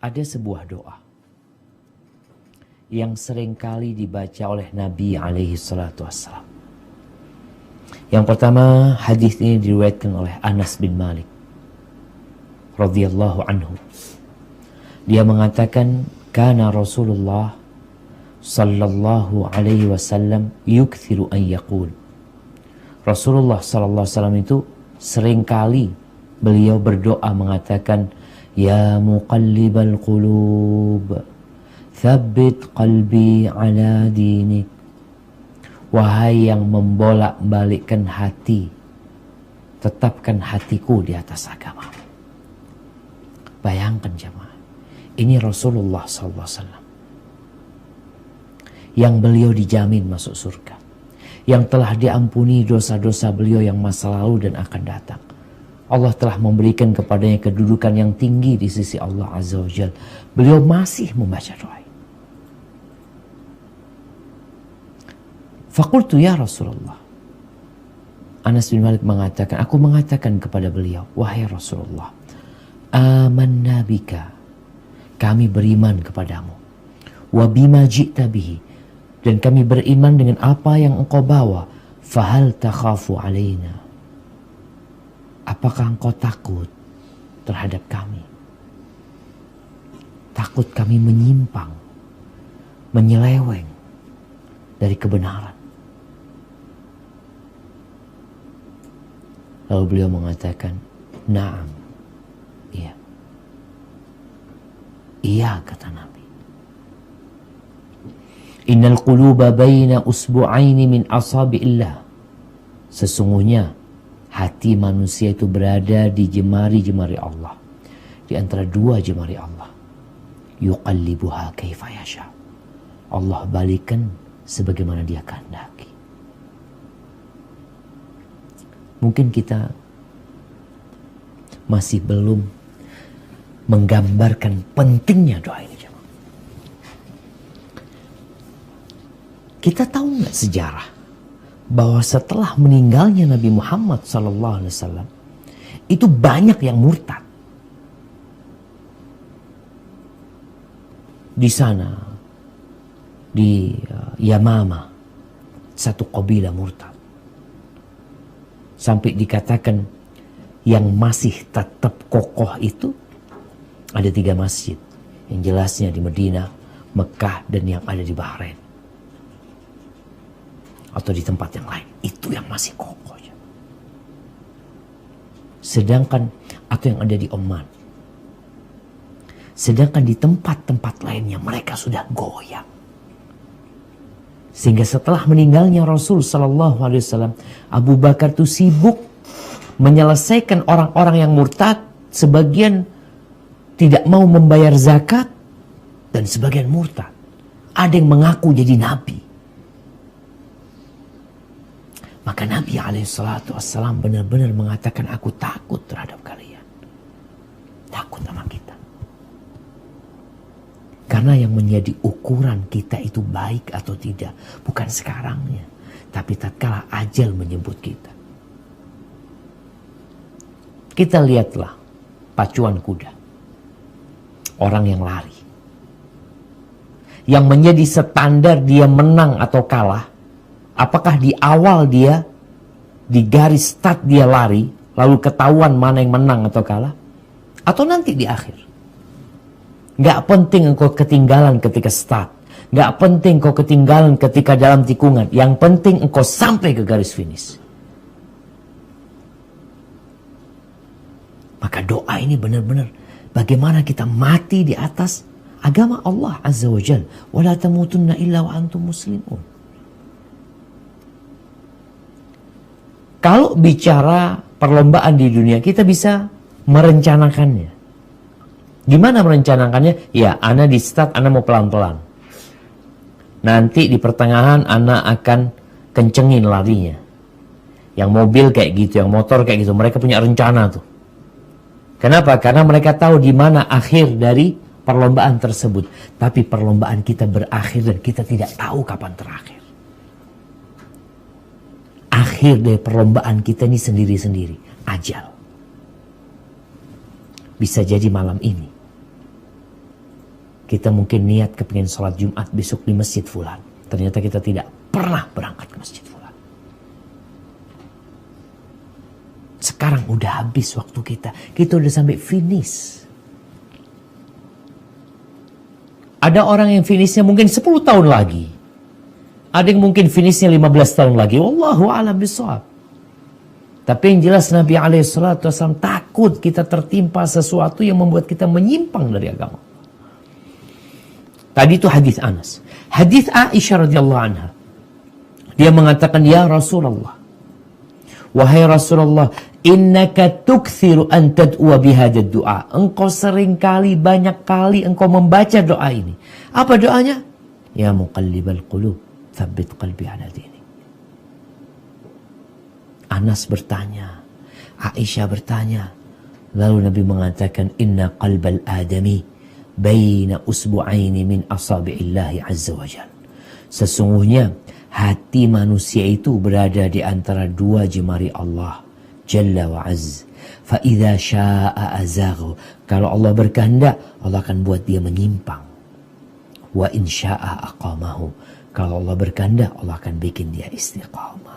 ada sebuah doa yang seringkali dibaca oleh Nabi alaihi salatu wassalam. Yang pertama, hadis ini diriwayatkan oleh Anas bin Malik radhiyallahu anhu. Dia mengatakan, kana Rasulullah sallallahu alaihi wasallam yukthiru an yaqul. Rasulullah sallallahu alaihi wasallam itu seringkali beliau berdoa mengatakan, ya muqallibal qulub, thabbit qalbi ala dinik. Wahai yang membolak-balikkan hati, tetapkan hatiku di atas agama. Bayangkan jemaah, ini Rasulullah SAW yang beliau dijamin masuk surga, yang telah diampuni dosa-dosa beliau yang masa lalu dan akan datang. Allah telah memberikan kepadanya kedudukan yang tinggi di sisi Allah Azza wa Jalla. Beliau masih membaca doa. Faqultu ya Rasulullah. Anas bin Malik mengatakan, aku mengatakan kepada beliau, wahai Rasulullah, amanna bika, kami beriman kepadamu, wa bima ji'ta bihi, dan kami beriman dengan apa yang engkau bawa, fahal takhafu alaina, apakah engkau takut terhadap kami? Takut kami menyimpang, menyeleweng dari kebenaran. Lalu beliau mengatakan, na'am, iya. Iya, kata Nabi. Innal quluba baina usbu'aini min asabi'illah. Sesungguhnya hati manusia itu berada di jemari-jemari Allah, di antara dua jemari Allah. Yuqallibuha kaifa yasha. Allah balikan sebagaimana dia kehendaki. Mungkin kita masih belum menggambarkan pentingnya doa ini. Kita tahu nggak sejarah bahwa setelah meninggalnya Nabi Muhammad SAW itu banyak yang murtad. Di sana, di Yamama, satu kabilah murtad. Sampai dikatakan yang masih tetap kokoh itu ada 3 masjid. Yang jelasnya di Madinah, Mekah, dan yang ada di Bahrain. Atau di tempat yang lain. Itu yang masih kokoh. Sedangkan, atau yang ada di Oman. Sedangkan di tempat-tempat lainnya mereka sudah goyang. Sehingga setelah meninggalnya Rasul Sallallahu Alaihi Wasallam, Abu Bakar itu sibuk menyelesaikan orang-orang yang murtad. Sebagian tidak mau membayar zakat dan sebagian murtad. Ada yang mengaku jadi nabi. Maka Nabi SAW benar-benar mengatakan, aku takut terhadap kalian. Takut sama kita. Karena yang menjadi ukuran kita itu baik atau tidak, bukan sekarangnya, tapi tatkala ajal menjemput kita. Kita lihatlah pacuan kuda, orang yang lari, yang menjadi standar dia menang atau kalah. Apakah di awal dia, di garis start dia lari, lalu ketahuan mana yang menang atau kalah, atau nanti di akhir? Gak penting engkau ketinggalan ketika start. Gak penting engkau ketinggalan ketika dalam tikungan. Yang penting engkau sampai ke garis finish. Maka doa ini benar-benar bagaimana kita mati di atas agama Allah Azza wa Jalla. Wala tamutunna illa wa antum muslimun. Kalau bicara perlombaan di dunia, kita bisa merencanakannya. Gimana merencanakannya? Ya, ana di start, ana mau pelan-pelan. Nanti di pertengahan ana akan kencengin larinya. Yang mobil kayak gitu, yang motor kayak gitu, mereka punya rencana tuh. Kenapa? Karena mereka tahu di mana akhir dari perlombaan tersebut. Tapi perlombaan kita berakhir dan kita tidak tahu kapan terakhir. Akhir dari perlombaan kita ini sendiri-sendiri, ajal. Bisa jadi malam ini. Kita mungkin niat kepingin sholat Jumat besok di masjid fulan. Ternyata kita tidak pernah berangkat ke masjid fulan. Sekarang udah habis waktu kita. Kita udah sampai finish. Ada orang yang finishnya mungkin 10 tahun lagi. Ada yang mungkin finishnya 15 tahun lagi. Wallahu a'lam bishawab. Tapi yang jelas Nabi SAW takut kita tertimpa sesuatu yang membuat kita menyimpang dari agama. Tadi itu hadis Anas. Hadis Aisyah radhiyallahu anha. Dia mengatakan, ya Rasulullah, wahai Rasulullah, innaka tukthiru an tad'ua bihadad du'a. Engkau seringkali, banyak kali engkau membaca doa ini. Apa doanya? Ya muqallibal qulub, tsabbit qalbi ala dini. Anas bertanya, Aisyah bertanya. Lalu Nabi mengatakan, inna qalbal adami baina usbu'aini min asabi'illahi azza wa jal. Sesungguhnya hati manusia itu berada di antara dua jemari Allah Jalla wa Azz. Fa idza syaa'a azaghu. Kalau Allah berkehendak, Allah akan buat dia menyimpang. Wa in syaa'a aqamahu. Kalau Allah berkehendak, Allah akan bikin dia istiqamah.